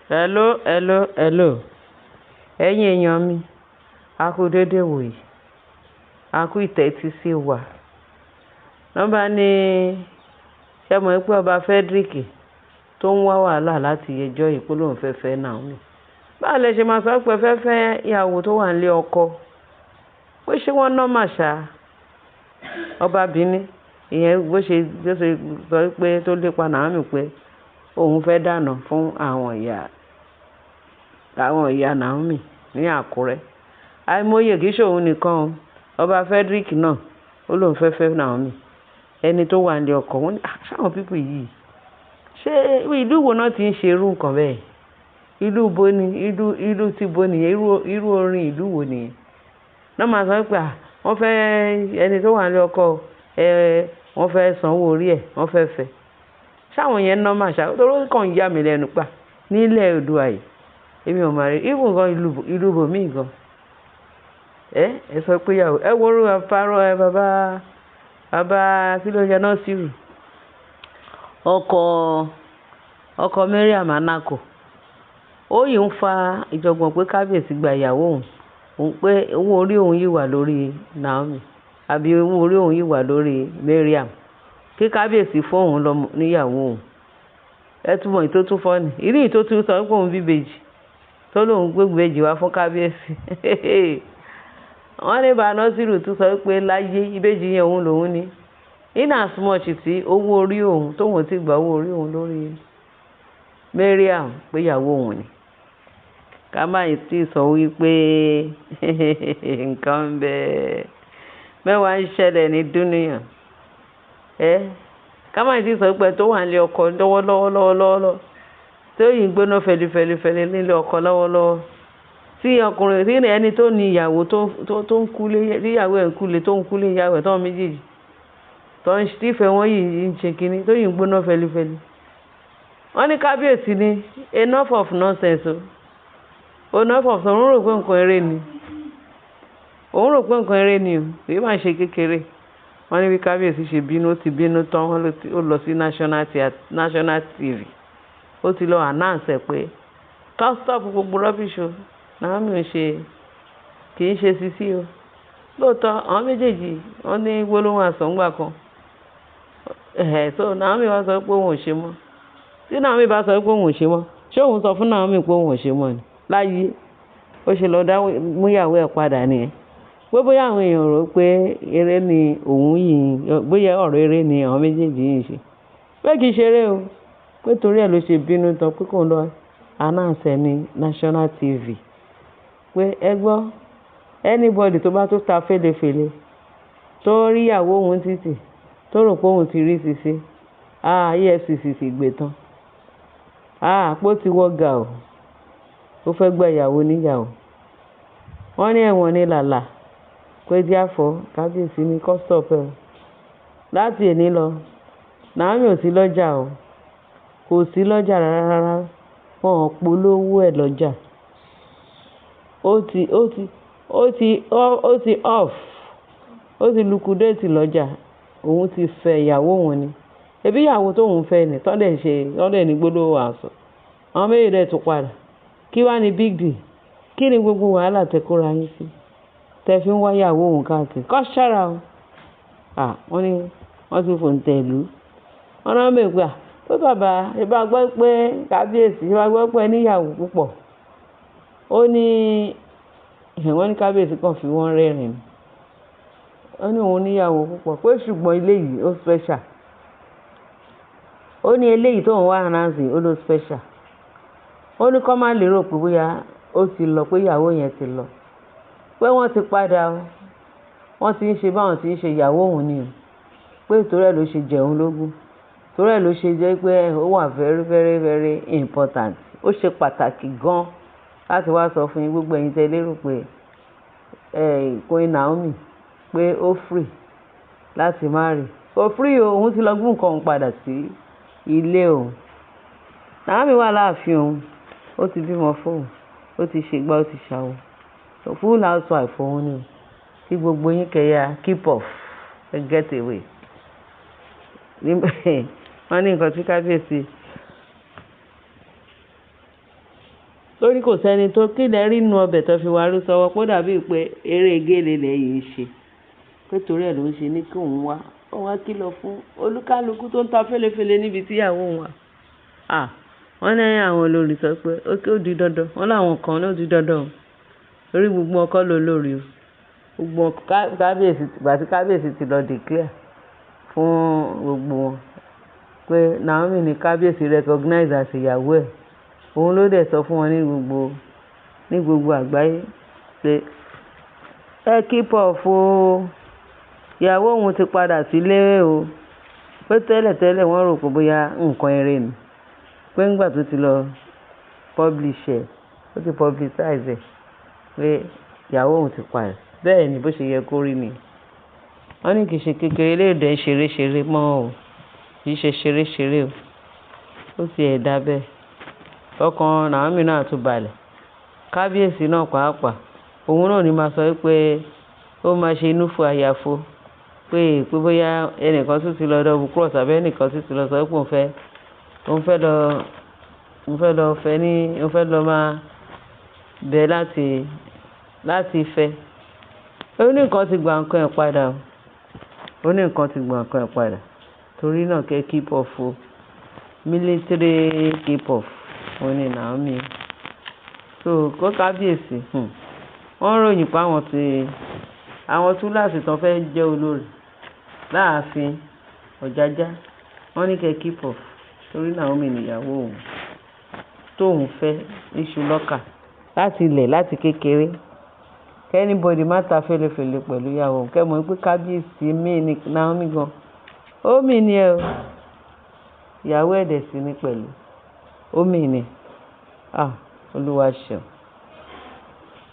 Hello. Ẹ̀yin èèyàn mi, a kú dédé wòyí, a kú ìtẹ́tí sí wa. Nọ́mbà ní ṣé mọ̀ pé ọba Frederick tó ń wá wàhálà láti ẹjọ́ ìpolówó fẹ́fẹ́ Naomi. Báwo lẹ ṣe máa sọ pé fẹ́fẹ́ ìyàwó tó wà nílé ọkọ? Pé ṣé wọ́n ná màṣá? Ọba Benin, ìyẹn bó ṣe sọ pé tó lépa Naomi pé òun fẹ́ dáná fún àwọn ìyá Naomi ní Àkúrẹ́. Àìmọye kìí ṣe òun nìkan o. Ọba Frederick náà ó lóun fẹ́ Naomi. Ẹni tó wà nílé ọkọ wọn ni ṣáwọn pípù yìí. Ṣé ìlú wo náà ti ń ṣe irú nǹkan bẹ́ẹ̀? Ìlú bo ni? Ìlú ti bo nìyẹn? Irú orin ìlú wo nìyẹn? Náà máa sọ pé wọ́n fẹ́ ẹni tó wà nílé ọkọ wọ́n fẹ́ sanwó orí ẹ̀, wọ́n fẹ́ fẹ́. Ṣáwọn yẹn ná màṣá? Torí kàn yà mí lẹ́nu pa nílẹ̀ Oòduà yìí. Èmi ò máa rí even gan ìlú bòmíì gan. Ẹ sọ pé ìyàwó ẹ wo orú afárọ bàbá kí ló ṣe náà sírù ọkọ Mariam Anako. Ó yìí ń fa ìjọ̀gbọ̀n pé kábíyèsí gba ìyàwó òun pé owó orí òun yìí wà lórí Naomi àbí owó orí òun yìí wà lórí Mariam kí kábíyèsí fún òun lọ níyàwó òun. Ẹ túmọ̀ ìtó tún fọ́ ni ìrí ìtó tún sọ pé òun bí bèjì tó lóun gbé bèjì wá fún kábíyèsí. Wọ́n ní Bánásírù tún sọ pé láyé ìbejì yẹn òun lòun ní in as much tí owó orí òun tóun ti gba owó orí òun lórí Mariam pé ìyàwó òun ni. Ká má yìí tí sọ wípé nǹkan ń bẹ mẹ́wàá ń ṣẹlẹ̀ ní dúníyàn. Ká má yìí tí sọ pé tó wà nílé ọkọ lọ́wọ́lọ́wọ́ tó yìí ń gbóná fẹlifẹli nílé ọkọ lọ́wọ́lọ́wọ́ tí ọkùnrin tí ẹni tó ní ìyàwó tó ń kúlé tí ìyàwó ẹ̀ ń kúlé tó ń kúlé ìyàwó ẹ̀ tó ń méjèèjì tó ń tífẹ̀ wọ́n yìí ń ṣe kínní tó yìí ń gbóná fẹlifẹli. Wọ́n ní kábíyèsí ní enough of nonsense o enough of òun rò pé nǹkan eré ni o kì í máa ṣe kékeré. Wọ́n ní bí kábíyèsí ṣe bínú ó ti bínú tán ó lọ sí national TV ó ti lọ announce pé ká stop gbogbo rubbish o Naomi kì í ṣe sisi o. Lóòótọ́ àwọn méjèèjì wọ́n ní gbólóhùn àsọ̀ǹgbà kan so Naomi wá sọ pé òun ò ṣe mọ́. Tí Naomi bá sọ pé òun ò ṣe mọ́ ṣé òun sọ fún Naomi pé òun ò ṣe mọ́ ni láyé ó ṣe lọ dá múyàwó ẹ̀ padà nìyẹn. Pé bóyá àwọn èèyàn rò pé eré ni òun yìí bóyá ọ̀rọ̀ eré ni àwọn méjèèjì yìí ṣe pé kì í ṣeré o pé torí ẹ̀ ló ṣe bínú tán pé kò ń lọ announce ní national TV pé ẹ gbọ́ anybody tó bá tó ta fèlèfèlè tó rí ìyàwó òun títì tó rò pé òun ti rí sisi EFCC sì gbé tán pé ó ti wọ́gà o ó fẹ́ gba ìyàwó níyàwó. Wọ́n ní ẹ̀wọ̀n ní làlà pé díàfọ́ kábíyèsí ní kọ́sítọ̀p ẹ̀ láti èní lọ Naomi ò sí lọ́jà o kò sí lọ́jà rárá wọn ò polówó ẹ̀ lọ́jà ó ti lukudéètì lọ́jà òun ti fẹ́ ìyàwó òun ni ẹbí ìyàwó tóun fẹ́ ni tọ́lẹ̀ ní gbólóhùn àṣọ àwọn méjì dẹ̀ tún padà kí wá ní big deal kí ni gbogbo wàhálà tẹ kóra yín sí tẹ fi ń wá ìyàwó òun káàkiri kọ́ ṣára o wọ́n ní wọ́n tún fòun tẹ̀lú wọ́n náà mọ̀ pé pé bàbá ìbá gbọ́ pé kábíyèsí ìbá gbọ́ pé níyàwó púpọ̀ ó ní wọ́n ní kábíyèsí kan fi wọ́n rẹ́rìn ó ní òun níyàwó púpọ̀ pé ṣùgbọ́n eléyìí ó special ó ní eléyìí tó ń wá aránsìn ó ló special ó ní kọ́ má lérò pé bóyá ó ti lọ pé ìyàwó yẹn ti lọ pé wọ́n ti padà wọ́n ti ń ṣe báwọn ti ń ṣe ìyàwó òun ni pé torí ẹ̀ ló ṣe jẹun lógún torí ẹ̀ ló ṣe jẹ́ pé ó wà very very very important ó ṣe pàtàkì gan láti wá sọ fún yín gbogbo ẹ̀yin tẹ́ lérò pé Queen Naomi pé ó free láti marry kò free o òun ti lọ gún nǹkan òun padà sí ilé òun. Naomi wà láàfin òun ó ti bímọ fóun ó ti ṣègbà ó ti ṣàwọ̀ full housewife òun ni kí gbogbo yín kẹyà keep off get away. Wọ́n ní nǹkan tí kábíyèsí torí kò sẹ́ni tó kílẹ̀ rí inú ọbẹ̀ tó fi wárú sọ́wọ́ pé ó dàbí pé eré gélé lẹ́yìn ṣe pé torí ẹ̀ ló ń ṣe ní kí òun wá òun wá kìlọ̀ fún olúkálukú tó ń ta fẹ́lẹ́fẹ́lẹ́ níbi tíyàwó òun wà. Wọ́n ní àwọn olórí sọ pé ó di dandan wọ́n láwọn kan ló di dandan o torí gbogbo ọkọ ló lórí o gbogbo kábíyèsí gbàtí kábíyèsí ti lọ declare fún gbogbo wọn pé Naomi ní kábíyèsí recognize as ìyàwó ẹ̀ òun ló dẹ̀ sọ fún wọn ní gbogbo àgbáyé pé ẹ keep off o ìyàwó òun ti padà sílé o pé tẹ́lẹ̀tẹ́lẹ̀ wọ́n rò pé bóyá nǹkan eré ni pé ńgbà tó ti lọ publish ẹ̀ ó ti publicize ẹ̀ pé ìyàwó òun ti padà bẹ́ẹ̀ ni bó ṣe yẹ kó rí ni wọ́n ní kì í ṣe kékeré léèdè ṣeré mọ́ o kì í ṣe ṣeré o ó ti ẹ̀dá bẹ́ẹ̀ ọkàn Naomi náà tún balẹ̀ kábíyèsí náà pàápàá òun náà ní máa sọ pé ó máa ṣe inú fún àyàfo pé bóyá ẹnìkan tún ti lọ double cross àbẹ́ ẹnìkan tún ti lọ sọ pé òun fẹ́ lọ máa bẹ̀ láti fẹ́ ó ní nǹkan ti gbà nǹkan ẹ̀ padà torí náà kẹ́ keep off o military keep off òun ni Naomi so kó kábíyèsí wọ́n ròyìn pé àwọn túláàsì tán fẹ́ jẹ́ olórí láàfin Ọ̀jájá wọ́n ní kẹ́ keep off torí Naomi nìyàwó òun tóun fẹ́ níṣu lọ́kà láti kékeré kẹ́nìbọ̀dì má ta fẹ́lẹ́fẹ́lẹ́ pẹ̀lú ìyàwó òun kẹ́mọ̀ pé kábíyèsí mí ní Naomi gan ó mì ní ẹ o ìyàwó ẹ̀dẹ̀ sí ní pẹ̀lú ó mì ní olúwa ṣeun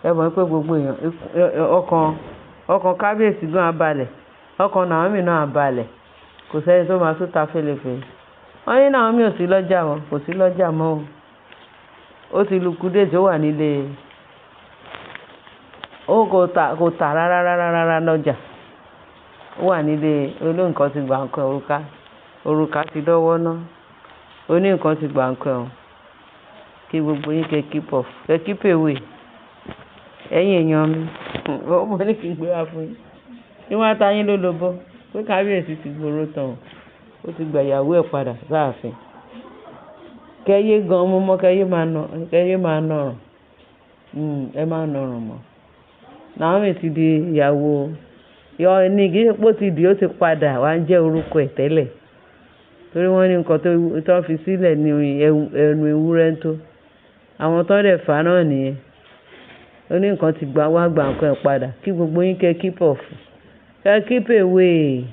kẹ́mọ̀ pé gbogbo èèyàn ọkàn kábíyèsí gan abalẹ̀ ọkàn Naomi náà abalẹ̀ kò sẹ́ni tó máa tún ta fẹ́lẹ́fẹ́lẹ́ wọ́n ní Naomi ò sí lọ́jà mọ́ kò sí lọ́jà mọ́ o ó ti lukudé tó wà nílé ó kò tà rárá lọ́jà ó wà nílé olóǹkan ti gbà nǹkan òrùka ti dọ́wọ́ ná oníǹkan ti gbà nǹkan ọ̀ kí gbogbo yín kẹ́ keep away ẹ̀yin èèyàn mi ọmọ ní kí n gbé wá fún yín ní wọ́n á ta yín lólobó pé kábíyèsí ti gbòòrò tán ó ti gbà ìyàwó ẹ̀ padà sáàfin kẹ́yé gan mo mọ́ kẹ́yé máa nọ̀rùn ẹ máa nọ̀rùn mọ́ Naomi ti di ìyàwó ní ìgbésẹ̀pọ̀ ti di ó ti padà wá ń jẹ́ orúkọ ẹ̀ tẹ́lẹ̀ torí wọ́n ní nǹkan tó fi sílẹ̀ ní ẹnu ewúrẹ́ tó àwọn tó dẹ̀ fà náà nìyẹn ó ní nǹkan ti gbà nǹkan ẹ̀ padà kí gbogbo yín kẹ́ keep off kẹ́ keep away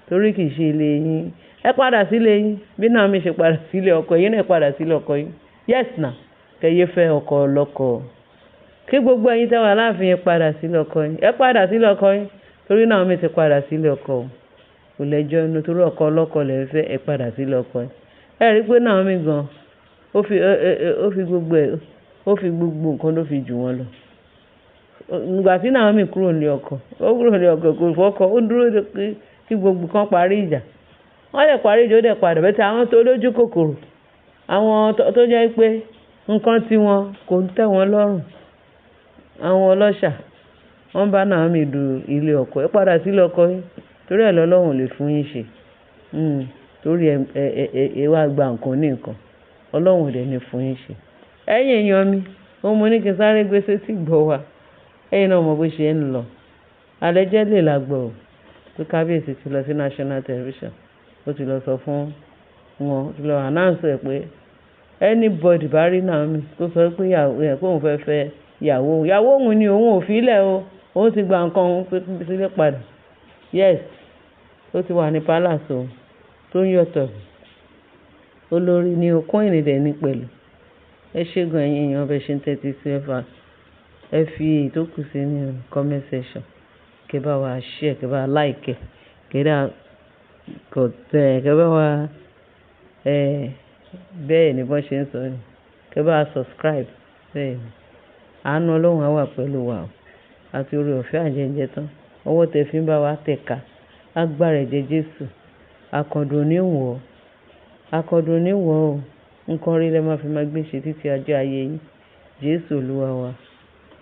torí kì í ṣe ilé yín ẹ padà sílé yín bí Naomi ṣe padà sílé ọkọ yín náà padà sílé ọkọ yín yes na kẹyẹ fẹ́ ọkọ ọlọ́kọ kí gbogbo ẹ̀yin tẹ́wọ̀n aláàfin yẹn padà sílé ọkọ yín ẹ padà sílé ọkọ yín torí Naomi ti padà sílé ọkọ kò lẹ́jọ́ inú torí ọkọ ọlọ́kọ lè fẹ́ ẹ padà sílé ọkọ yín ẹ rí i pé Naomi gan ó fi gbogbo nǹkan ló fi jù wọ́n lọ ìgbà tí Naomi kúrò ní ọkọ kò fọ́kọ ó dúró kí gbogbo kan parí ìjà wọ́n lè parí ìjọ dẹ̀ padà bẹ́ẹ̀ tí àwọn tó lójú kòkòrò àwọn tó jẹ́ pé nǹkan tí wọn kò ń tẹ́ wọn lọ́rùn àwọn ọlọ́ṣà wọ́n bá Naomi du ilé ọkọ ẹ padà sílé ọkọ yín torí ẹ̀ lọ́lọ́run lè fún yín ṣe torí ẹ wá gba nǹkan ní nǹkan Ọlọ́run dẹ̀ ní fún yín ṣe ẹ̀yin èèyàn mi ó mú ní kí n sáré gbé sétí gbọ́ wa ẹ̀yin náà mọ̀ bó ṣe ń lọ alẹ́jẹ́ lè lágbọ́ ò pé kábíyèsí ti lọ sí national television ó ti lọ sọ fún wọn ti lọ announce ẹ̀ pé anybody bá rí Naomi tó sọ pé òun fẹ́ ìyàwó òun ni òun ò fílẹ̀ o òun ti gba nǹkan òun sílé padà yes ó ti wà ní palace o tó ń yọ̀tọ̀ olórí ni okun ìrìndẹ̀ ní pẹ̀lú ẹ ṣẹ́gun ẹ̀yin èèyàn bẹ́ẹ̀ ṣe ń tẹ́tí sí ẹ fi ìtókù sí ní comment section kẹ́ bá wa share kẹ́ bá wa like kẹ́ bá wa bẹ́ẹ̀ ni bọ́n ṣe ń sọ ni kẹ́ bá wa subscribe bẹ́ẹ̀ ni àánú Ọlọ́run á wà pẹ̀lú wa o àti oore ọ̀fẹ́ àjẹjẹ tán ọwọ́ tẹ fi ń bá wa tẹ̀ka agbára ẹ̀jẹ̀ Jésù akọ̀dùn ní wọ̀ ọ́ nǹkan rí lẹ́ máa fi máa gbé ṣe títí ọjọ́ ayé yín Jésù Olúwa wa.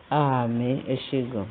Àmín. Ẹ ṣé gan.